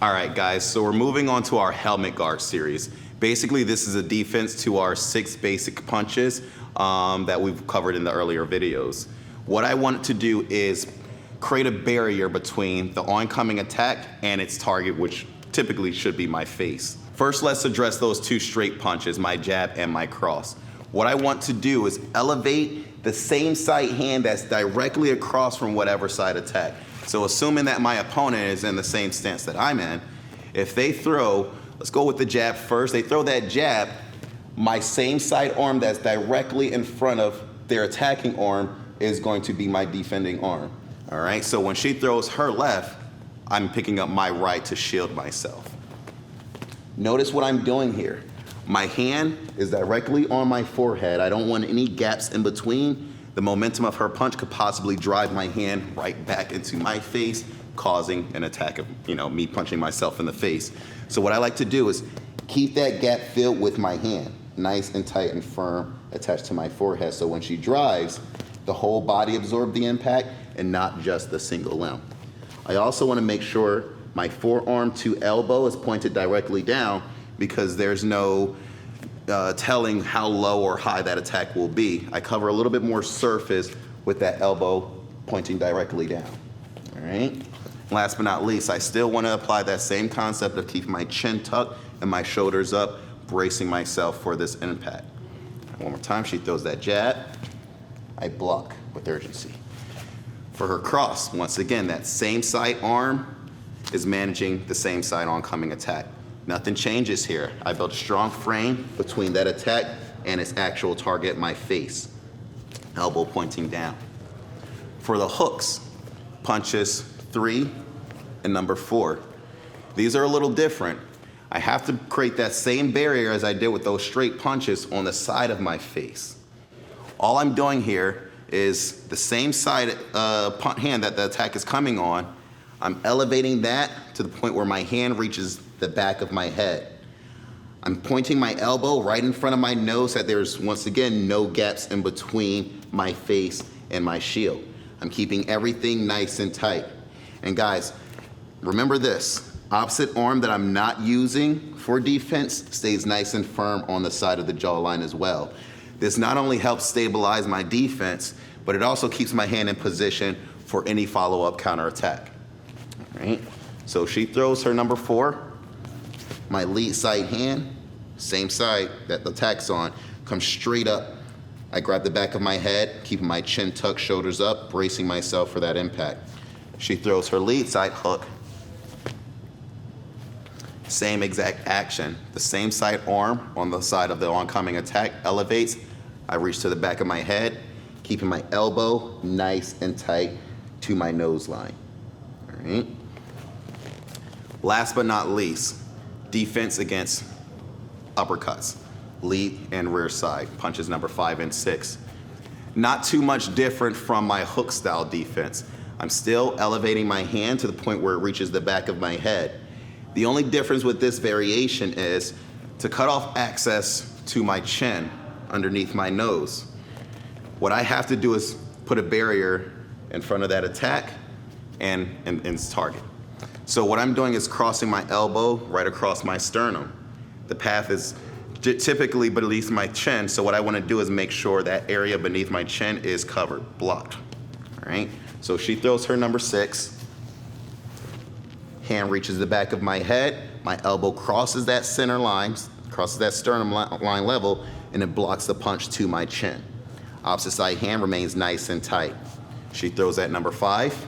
All right, guys, so we're moving on to our helmet guard series. Basically, this is a defense to our 6 basic punches that we've covered in the earlier videos. What I want to do is create a barrier between the oncoming attack and its target, which typically should be my face. First, let's address those 2 straight punches, my jab and my cross. What I want to do is elevate the same side hand that's directly across from whatever side attack. So assuming that my opponent is in the same stance that I'm in, if they throw, let's go with the jab first, they throw that jab, my same side arm that's directly in front of their attacking arm is going to be my defending arm. All right, so when she throws her left, I'm picking up my right to shield myself. Notice what I'm doing here. My hand is directly on my forehead. I don't want any gaps in between. The momentum of her punch could possibly drive my hand right back into my face, causing an attack of, me punching myself in the face. So what I like to do is keep that gap filled with my hand, nice and tight and firm, attached to my forehead. So when she drives, the whole body absorbs the impact and not just the single limb. I also want to make sure my forearm to elbow is pointed directly down because there's no telling how low or high that attack will be. I cover a little bit more surface with that elbow pointing directly down. All right. Last but not least, I still want to apply that same concept of keeping my chin tucked and my shoulders up, bracing myself for this impact. One more time, she throws that jab. I block with urgency. For her cross, once again, that same side arm is managing the same side oncoming attack. Nothing changes here. I built a strong frame between that attack and its actual target, my face. Elbow pointing down. For the hooks, punches 3 and number 4. These are a little different. I have to create that same barrier as I did with those straight punches on the side of my face. All I'm doing here is the same side hand that the attack is coming on. I'm elevating that to the point where my hand reaches the back of my head. I'm pointing my elbow right in front of my nose so that there's, once again, no gaps in between my face and my shield. I'm keeping everything nice and tight. And guys, remember this, opposite arm that I'm not using for defense stays nice and firm on the side of the jawline as well. This not only helps stabilize my defense, but it also keeps my hand in position for any follow-up counterattack. All right, so she throws her number 4. My lead side hand, same side that the attack's on, comes straight up. I grab the back of my head, keeping my chin tucked, shoulders up, bracing myself for that impact. She throws her lead side hook. Same exact action. The same side arm on the side of the oncoming attack elevates. I reach to the back of my head, keeping my elbow nice and tight to my nose line. All right. Last but not least, defense against uppercuts, lead and rear side, punches number 5 and 6. Not too much different from my hook style defense. I'm still elevating my hand to the point where it reaches the back of my head. The only difference with this variation is to cut off access to my chin underneath my nose. What I have to do is put a barrier in front of that attack and its target. So what I'm doing is crossing my elbow right across my sternum. The path is typically beneath my chin, so what I want to do is make sure that area beneath my chin is covered, blocked. All right, so she throws her number 6. Hand reaches the back of my head, my elbow crosses that center line, crosses that sternum line level, and it blocks the punch to my chin. Opposite side hand remains nice and tight. She throws that number 5.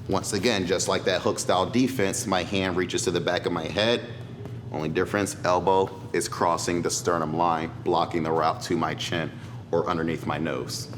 Once again, just like that hook style defense, my hand reaches to the back of my head. Only difference, elbow is crossing the sternum line, blocking the route to my chin or underneath my nose.